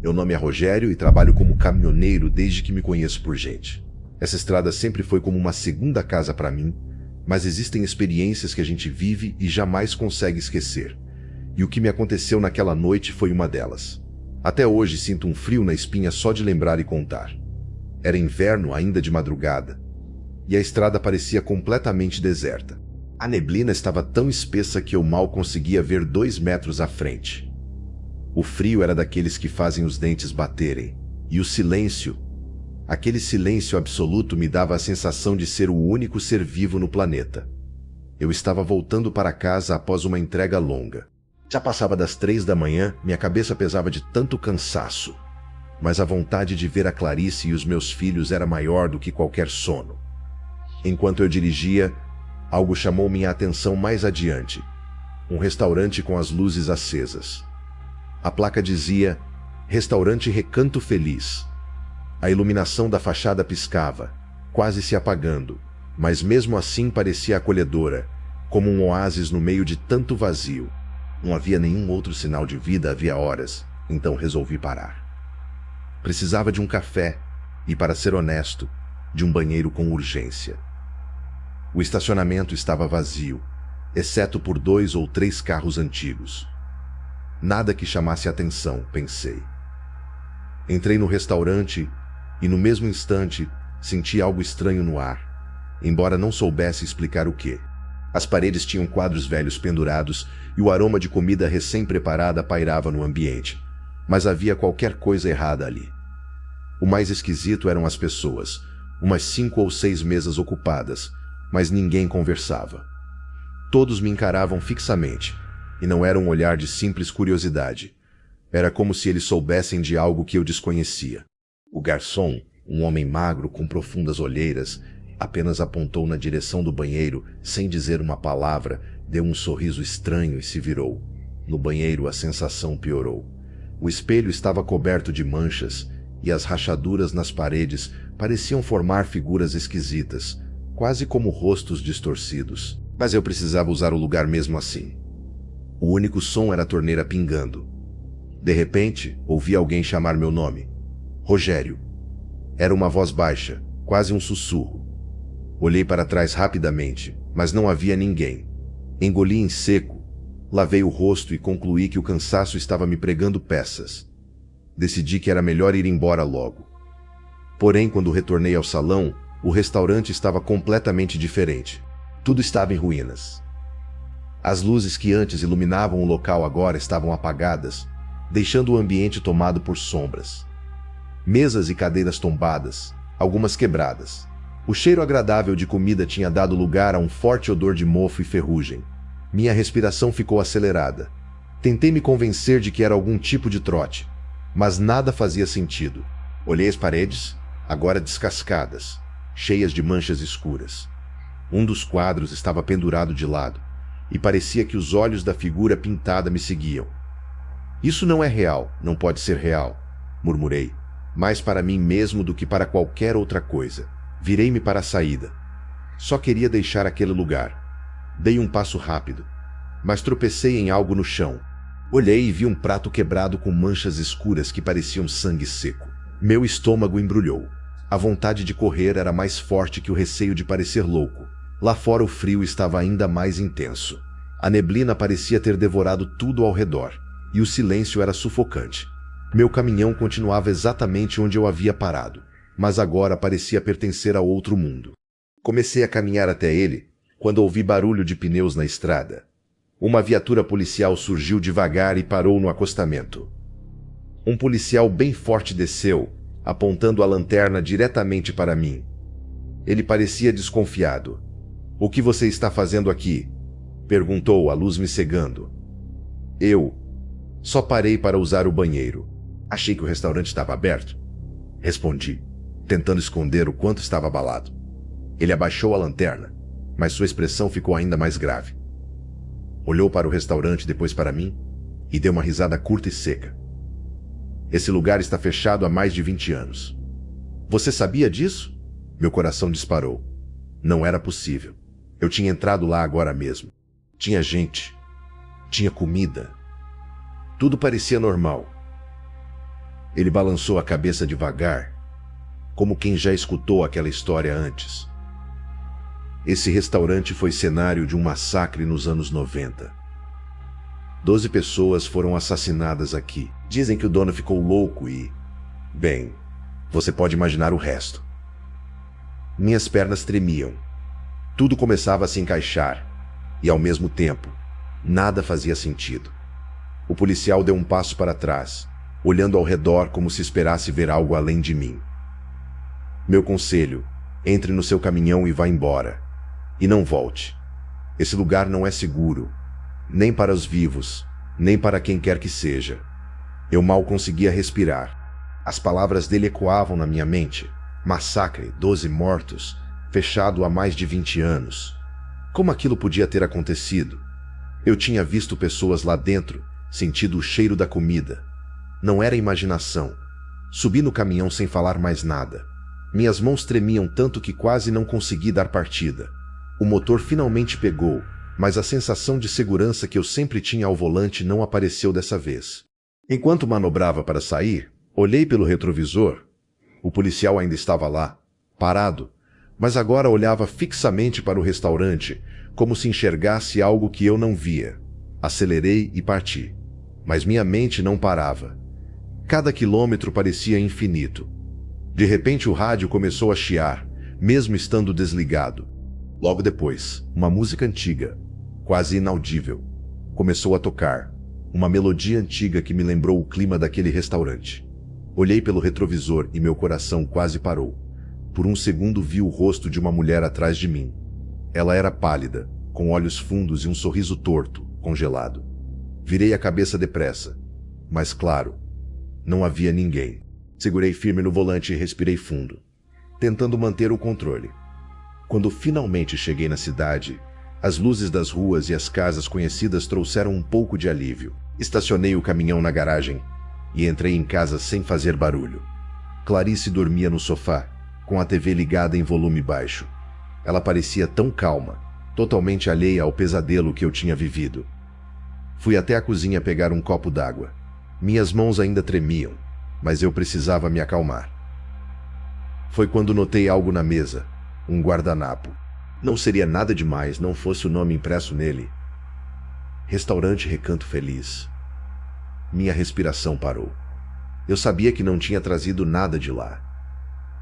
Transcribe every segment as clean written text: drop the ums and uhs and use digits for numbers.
Meu nome é Rogério e trabalho como caminhoneiro desde que me conheço por gente. Essa estrada sempre foi como uma segunda casa para mim, mas existem experiências que a gente vive e jamais consegue esquecer. E o que me aconteceu naquela noite foi uma delas. Até hoje sinto um frio na espinha só de lembrar e contar. Era inverno ainda de madrugada, e a estrada parecia completamente deserta. A neblina estava tão espessa que eu mal conseguia ver 2 metros à frente. O frio era daqueles que fazem os dentes baterem, e o silêncio, aquele silêncio absoluto, me dava a sensação de ser o único ser vivo no planeta. Eu estava voltando para casa após uma entrega longa. Já passava das 3 da manhã, minha cabeça pesava de tanto cansaço, mas a vontade de ver a Clarice e os meus filhos era maior do que qualquer sono. Enquanto eu dirigia, algo chamou minha atenção mais adiante. Um restaurante com as luzes acesas. A placa dizia Restaurante Recanto Feliz. A iluminação da fachada piscava, quase se apagando, mas mesmo assim parecia acolhedora, como um oásis no meio de tanto vazio. Não havia nenhum outro sinal de vida havia horas, então resolvi parar. Precisava de um café e, para ser honesto, de um banheiro com urgência. O estacionamento estava vazio, exceto por 2 ou 3 carros antigos. Nada que chamasse atenção, pensei. Entrei no restaurante e, no mesmo instante, senti algo estranho no ar, embora não soubesse explicar o quê. As paredes tinham quadros velhos pendurados e o aroma de comida recém-preparada pairava no ambiente, mas havia qualquer coisa errada ali. O mais esquisito eram as pessoas, umas 5 ou 6 mesas ocupadas, mas ninguém conversava. Todos me encaravam fixamente, e não era um olhar de simples curiosidade. Era como se eles soubessem de algo que eu desconhecia. O garçom, um homem magro com profundas olheiras, apenas apontou na direção do banheiro, sem dizer uma palavra, deu um sorriso estranho e se virou. No banheiro a sensação piorou. O espelho estava coberto de manchas, e as rachaduras nas paredes pareciam formar figuras esquisitas, quase como rostos distorcidos. Mas eu precisava usar o lugar mesmo assim. O único som era a torneira pingando. De repente, ouvi alguém chamar meu nome. Rogério. Era uma voz baixa, quase um sussurro. Olhei para trás rapidamente, mas não havia ninguém. Engoli em seco, lavei o rosto e concluí que o cansaço estava me pregando peças. Decidi que era melhor ir embora logo. Porém, quando retornei ao salão, o restaurante estava completamente diferente. Tudo estava em ruínas. As luzes que antes iluminavam o local agora estavam apagadas, deixando o ambiente tomado por sombras. Mesas e cadeiras tombadas, algumas quebradas. O cheiro agradável de comida tinha dado lugar a um forte odor de mofo e ferrugem. Minha respiração ficou acelerada. Tentei me convencer de que era algum tipo de trote, mas nada fazia sentido. Olhei as paredes, agora descascadas, cheias de manchas escuras. Um dos quadros estava pendurado de lado, e parecia que os olhos da figura pintada me seguiam. Isso não é real, não pode ser real, murmurei, mais para mim mesmo do que para qualquer outra coisa. Virei-me para a saída. Só queria deixar aquele lugar. Dei um passo rápido, mas tropecei em algo no chão. Olhei e vi um prato quebrado com manchas escuras que pareciam sangue seco. Meu estômago embrulhou. A vontade de correr era mais forte que o receio de parecer louco. Lá fora o frio estava ainda mais intenso. A neblina parecia ter devorado tudo ao redor, e o silêncio era sufocante. Meu caminhão continuava exatamente onde eu havia parado, mas agora parecia pertencer a outro mundo. Comecei a caminhar até ele, quando ouvi barulho de pneus na estrada. Uma viatura policial surgiu devagar e parou no acostamento. Um policial bem forte desceu, apontando a lanterna diretamente para mim. Ele parecia desconfiado. "O que você está fazendo aqui?" perguntou, a luz me cegando. Eu só parei para usar o banheiro. Achei que o restaurante estava aberto. Respondi, tentando esconder o quanto estava abalado. Ele abaixou a lanterna, mas sua expressão ficou ainda mais grave. Olhou para o restaurante, depois para mim, e deu uma risada curta e seca. "Esse lugar está fechado há mais de 20 anos. Você sabia disso?" Meu coração disparou. Não era possível. Eu tinha entrado lá agora mesmo. Tinha gente. Tinha comida. Tudo parecia normal. Ele balançou a cabeça devagar, como quem já escutou aquela história antes. Esse restaurante foi cenário de um massacre nos anos 90. 12 pessoas foram assassinadas aqui. Dizem que o dono ficou louco e... bem, você pode imaginar o resto. Minhas pernas tremiam. Tudo começava a se encaixar. E, ao mesmo tempo, nada fazia sentido. O policial deu um passo para trás, olhando ao redor como se esperasse ver algo além de mim. Meu conselho, entre no seu caminhão e vá embora. E não volte. Esse lugar não é seguro, nem para os vivos, nem para quem quer que seja. Eu mal conseguia respirar. As palavras dele ecoavam na minha mente. Massacre, 12 mortos, fechado há mais de 20 anos. Como aquilo podia ter acontecido? Eu tinha visto pessoas lá dentro, sentido o cheiro da comida. Não era imaginação. Subi no caminhão sem falar mais nada. Minhas mãos tremiam tanto que quase não consegui dar partida. O motor finalmente pegou, mas a sensação de segurança que eu sempre tinha ao volante não apareceu dessa vez. Enquanto manobrava para sair, olhei pelo retrovisor. O policial ainda estava lá, parado, mas agora olhava fixamente para o restaurante, como se enxergasse algo que eu não via. Acelerei e parti. Mas minha mente não parava. Cada quilômetro parecia infinito. De repente o rádio começou a chiar, mesmo estando desligado. Logo depois, uma música antiga, quase inaudível, começou a tocar. Uma melodia antiga que me lembrou o clima daquele restaurante. Olhei pelo retrovisor e meu coração quase parou. Por um segundo vi o rosto de uma mulher atrás de mim. Ela era pálida, com olhos fundos e um sorriso torto, congelado. Virei a cabeça depressa. Mas claro, não havia ninguém. Segurei firme no volante e respirei fundo, tentando manter o controle. Quando finalmente cheguei na cidade, as luzes das ruas e as casas conhecidas trouxeram um pouco de alívio. Estacionei o caminhão na garagem e entrei em casa sem fazer barulho. Clarice dormia no sofá, com a TV ligada em volume baixo. Ela parecia tão calma, totalmente alheia ao pesadelo que eu tinha vivido. Fui até a cozinha pegar um copo d'água. Minhas mãos ainda tremiam, mas eu precisava me acalmar. Foi quando notei algo na mesa, um guardanapo. Não seria nada demais não fosse o nome impresso nele. Restaurante Recanto Feliz. Minha respiração parou. Eu sabia que não tinha trazido nada de lá.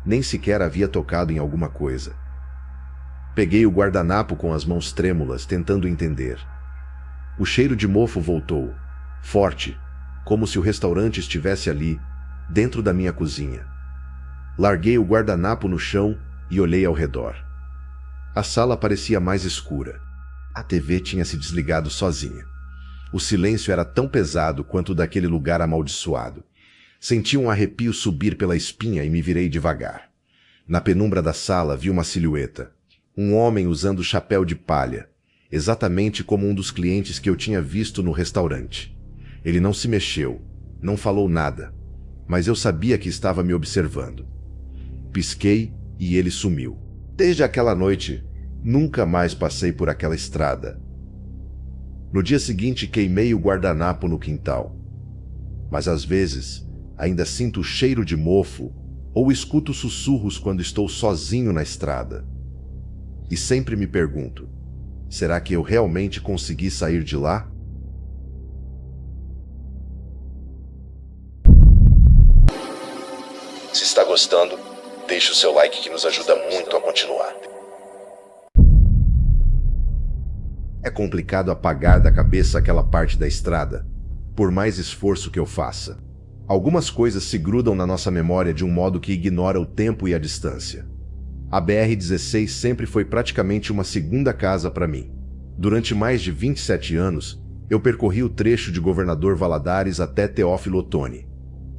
Nem sequer havia tocado em alguma coisa. Peguei o guardanapo com as mãos trêmulas, tentando entender. O cheiro de mofo voltou, forte, como se o restaurante estivesse ali, dentro da minha cozinha. Larguei o guardanapo no chão e olhei ao redor. A sala parecia mais escura. A TV tinha se desligado sozinha. O silêncio era tão pesado quanto o daquele lugar amaldiçoado. Senti um arrepio subir pela espinha e me virei devagar. Na penumbra da sala vi uma silhueta. Um homem usando chapéu de palha, exatamente como um dos clientes que eu tinha visto no restaurante. Ele não se mexeu, não falou nada, mas eu sabia que estava me observando. Pisquei e ele sumiu. Desde aquela noite, nunca mais passei por aquela estrada. No dia seguinte, queimei o guardanapo no quintal. Mas às vezes, ainda sinto o cheiro de mofo ou escuto sussurros quando estou sozinho na estrada. E sempre me pergunto, será que eu realmente consegui sair de lá? Se está gostando, deixe o seu like que nos ajuda muito a continuar. É complicado apagar da cabeça aquela parte da estrada, por mais esforço que eu faça. Algumas coisas se grudam na nossa memória de um modo que ignora o tempo e a distância. A BR-16 sempre foi praticamente uma segunda casa para mim. Durante mais de 27 anos, eu percorri o trecho de Governador Valadares até Teófilo Otoni.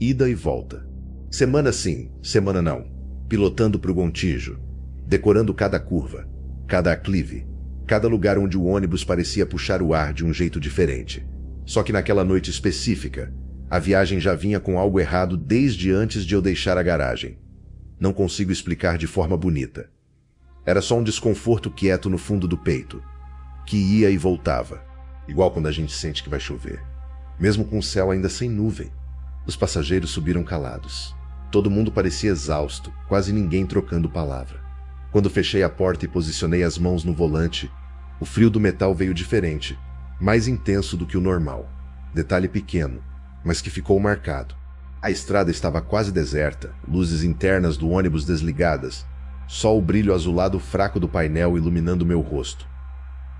Ida e volta. Semana sim, semana não. Pilotando para o Gontijo. Decorando cada curva, cada aclive, cada lugar onde o ônibus parecia puxar o ar de um jeito diferente. Só que naquela noite específica, a viagem já vinha com algo errado desde antes de eu deixar a garagem. Não consigo explicar de forma bonita. Era só um desconforto quieto no fundo do peito, que ia e voltava, igual quando a gente sente que vai chover, mesmo com o céu ainda sem nuvem. Os passageiros subiram calados. Todo mundo parecia exausto, quase ninguém trocando palavra. Quando fechei a porta e posicionei as mãos no volante, o frio do metal veio diferente, mais intenso do que o normal. Detalhe pequeno, mas que ficou marcado. A estrada estava quase deserta, luzes internas do ônibus desligadas, só o brilho azulado fraco do painel iluminando meu rosto.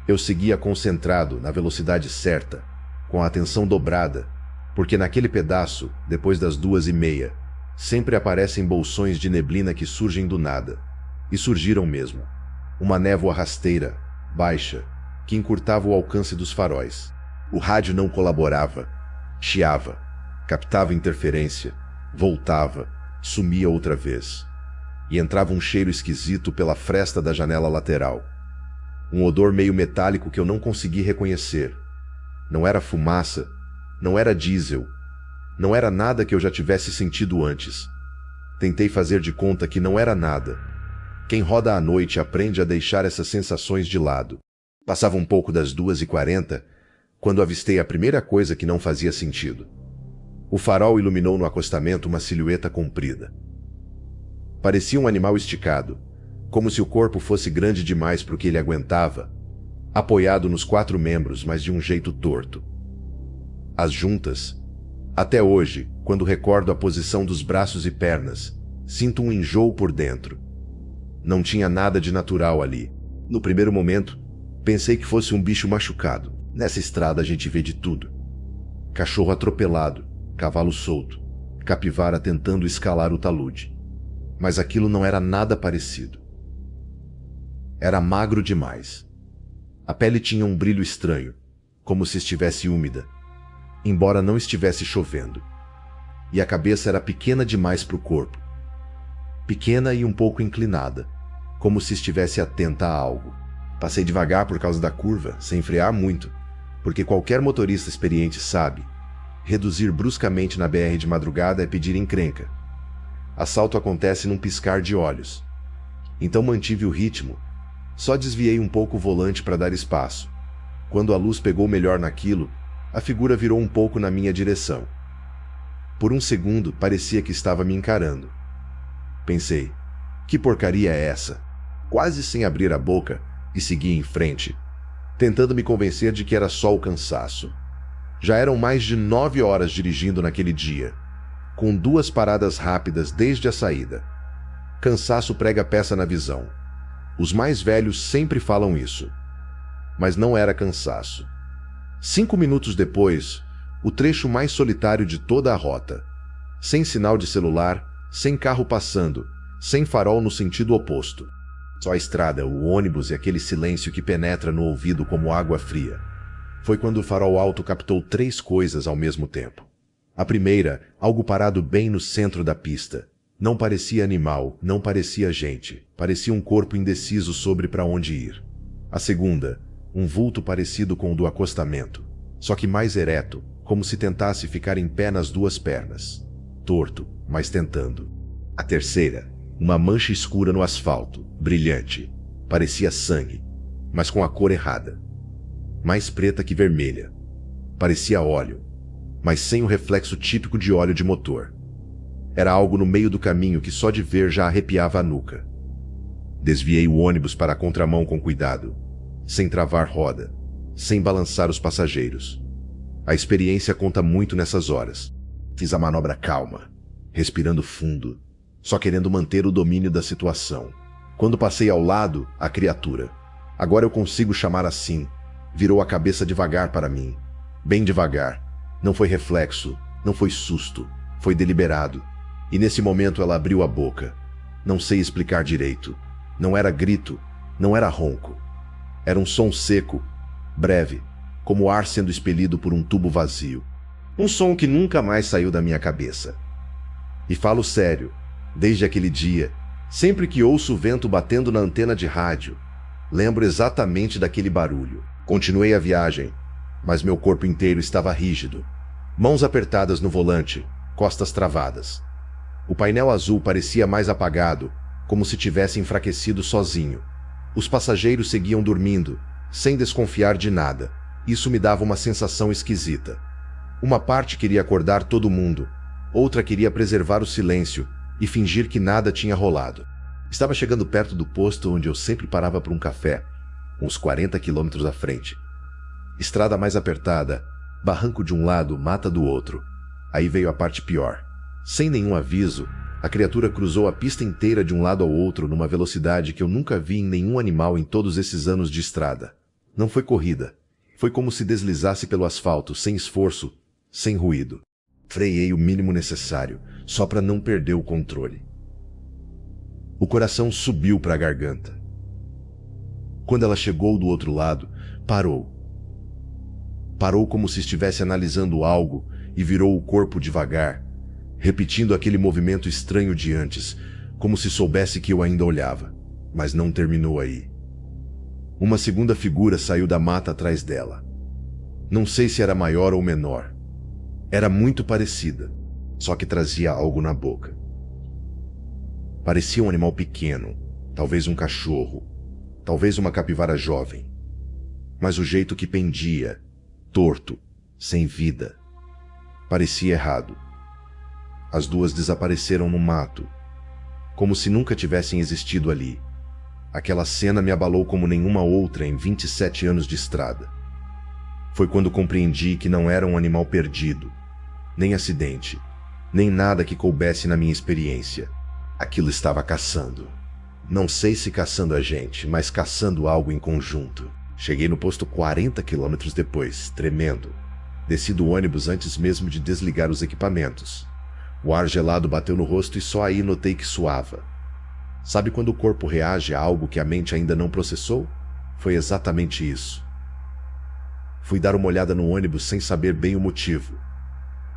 Eu seguia concentrado, na velocidade certa, com a atenção dobrada, porque naquele pedaço, depois das 2:30, sempre aparecem bolsões de neblina que surgem do nada. E surgiram mesmo. Uma névoa rasteira, baixa, que encurtava o alcance dos faróis. O rádio não colaborava, chiava, captava interferência, voltava, sumia outra vez. E entrava um cheiro esquisito pela fresta da janela lateral. Um odor meio metálico que eu não consegui reconhecer. Não era fumaça, não era diesel, não era nada que eu já tivesse sentido antes. Tentei fazer de conta que não era nada. Quem roda à noite aprende a deixar essas sensações de lado. Passava um pouco das 2:40, quando avistei a primeira coisa que não fazia sentido. O farol iluminou no acostamento uma silhueta comprida. Parecia um animal esticado, como se o corpo fosse grande demais para o que ele aguentava, apoiado nos 4 membros, mas de um jeito torto. As juntas. Até hoje, quando recordo a posição dos braços e pernas, sinto um enjoo por dentro. Não tinha nada de natural ali. No primeiro momento, pensei que fosse um bicho machucado. Nessa estrada a gente vê de tudo. Cachorro atropelado, cavalo solto, capivara tentando escalar o talude. Mas aquilo não era nada parecido. Era magro demais. A pele tinha um brilho estranho, como se estivesse úmida, embora não estivesse chovendo. E a cabeça era pequena demais para o corpo. Pequena e um pouco inclinada, como se estivesse atenta a algo. Passei devagar por causa da curva, sem frear muito, porque qualquer motorista experiente sabe, reduzir bruscamente na BR de madrugada é pedir encrenca. Assalto acontece num piscar de olhos. Então mantive o ritmo, só desviei um pouco o volante para dar espaço. Quando a luz pegou melhor naquilo, a figura virou um pouco na minha direção. Por um segundo parecia que estava me encarando. Pensei, que porcaria é essa? Quase sem abrir a boca, e segui em frente, tentando me convencer de que era só o cansaço. Já eram mais de 9 horas dirigindo naquele dia, com 2 paradas rápidas desde a saída. Cansaço prega peça na visão. Os mais velhos sempre falam isso. Mas não era cansaço. 5 minutos depois, o trecho mais solitário de toda a rota. Sem sinal de celular, sem carro passando, sem farol no sentido oposto. Só a estrada, o ônibus e aquele silêncio que penetra no ouvido como água fria. Foi quando o farol alto captou 3 coisas ao mesmo tempo. A primeira, algo parado bem no centro da pista. Não parecia animal, não parecia gente. Parecia um corpo indeciso sobre para onde ir. A segunda, um vulto parecido com o do acostamento, só que mais ereto, como se tentasse ficar em pé nas 2 pernas. Torto, mas tentando. A terceira, uma mancha escura no asfalto, brilhante. Parecia sangue, mas com a cor errada. Mais preta que vermelha. Parecia óleo, mas sem o reflexo típico de óleo de motor. Era algo no meio do caminho que só de ver já arrepiava a nuca. Desviei o ônibus para a contramão com cuidado, sem travar roda, sem balançar os passageiros. A experiência conta muito nessas horas. Fiz a manobra calma, respirando fundo, só querendo manter o domínio da situação. Quando passei ao lado, a criatura, agora eu consigo chamar assim, virou a cabeça devagar para mim. Bem devagar. Não foi reflexo, não foi susto, foi deliberado. E nesse momento ela abriu a boca. Não sei explicar direito. Não era grito, não era ronco. Era um som seco, breve, como ar sendo expelido por um tubo vazio. Um som que nunca mais saiu da minha cabeça. E falo sério, desde aquele dia, sempre que ouço o vento batendo na antena de rádio, lembro exatamente daquele barulho. Continuei a viagem, mas meu corpo inteiro estava rígido. Mãos apertadas no volante, costas travadas. O painel azul parecia mais apagado, como se tivesse enfraquecido sozinho. Os passageiros seguiam dormindo, sem desconfiar de nada. Isso me dava uma sensação esquisita. Uma parte queria acordar todo mundo, Outra queria preservar o silêncio e fingir que nada tinha rolado. Estava chegando perto do posto onde eu sempre parava para um café, uns 40 quilômetros à frente. Estrada mais apertada, barranco de um lado, mata do outro. Aí veio a parte pior. Sem nenhum aviso, a criatura cruzou a pista inteira de um lado ao outro numa velocidade que eu nunca vi em nenhum animal em todos esses anos de estrada. Não foi corrida. Foi como se deslizasse pelo asfalto, sem esforço, sem ruído. Freiei o mínimo necessário, só para não perder o controle. O coração subiu para a garganta. Quando ela chegou do outro lado, parou. Parou como se estivesse analisando algo e virou o corpo devagar, repetindo aquele movimento estranho de antes, como se soubesse que eu ainda olhava. Mas não terminou aí. Uma segunda figura saiu da mata atrás dela. Não sei se era maior ou menor. Era muito parecida, só que trazia algo na boca. Parecia um animal pequeno, talvez um cachorro, talvez uma capivara jovem. Mas o jeito que pendia, torto, sem vida, parecia errado. As duas desapareceram no mato, como se nunca tivessem existido ali. Aquela cena me abalou como nenhuma outra em 27 anos de estrada. Foi quando compreendi que não era um animal perdido, nem acidente, nem nada que coubesse na minha experiência. Aquilo estava caçando. Não sei se caçando a gente, mas caçando algo em conjunto. Cheguei no posto 40 quilômetros depois, tremendo. Desci do ônibus antes mesmo de desligar os equipamentos. O ar gelado bateu no rosto e só aí notei que suava. Sabe quando o corpo reage a algo que a mente ainda não processou? Foi exatamente isso. Fui dar uma olhada no ônibus sem saber bem o motivo.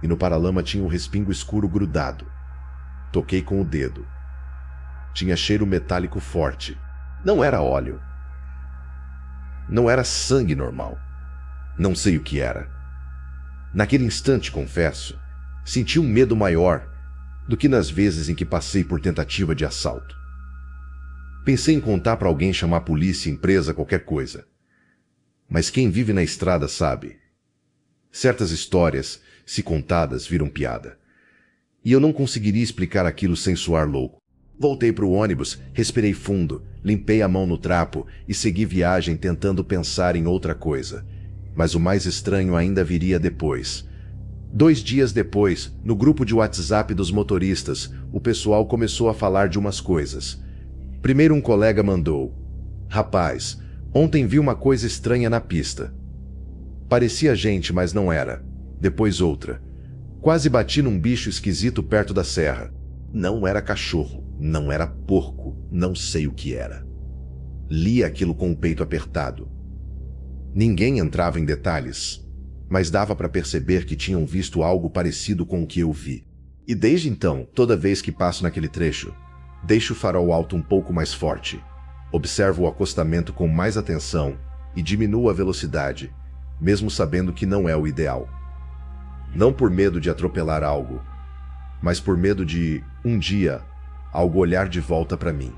E no paralama tinha um respingo escuro grudado. Toquei com o dedo. Tinha cheiro metálico forte. Não era óleo. Não era sangue normal. Não sei o que era. Naquele instante, confesso, senti um medo maior do que nas vezes em que passei por tentativa de assalto. Pensei em contar para alguém, chamar a polícia, empresa, qualquer coisa. Mas quem vive na estrada sabe. Certas histórias, se contadas, viram piada. E eu não conseguiria explicar aquilo sem soar louco. Voltei para o ônibus, respirei fundo, limpei a mão no trapo e segui viagem tentando pensar em outra coisa. Mas o mais estranho ainda viria depois. 2 dias depois, no grupo de WhatsApp dos motoristas, o pessoal começou a falar de umas coisas. Primeiro um colega mandou: "Rapaz, ontem vi uma coisa estranha na pista. Parecia gente, mas não era." Depois outra: "Quase bati num bicho esquisito perto da serra. Não era cachorro, não era porco, não sei o que era." Li aquilo com o peito apertado. Ninguém entrava em detalhes, mas dava para perceber que tinham visto algo parecido com o que eu vi. E desde então, toda vez que passo naquele trecho, deixo o farol alto um pouco mais forte, observo o acostamento com mais atenção e diminuo a velocidade, mesmo sabendo que não é o ideal. Não por medo de atropelar algo, mas por medo de, um dia, algo olhar de volta para mim.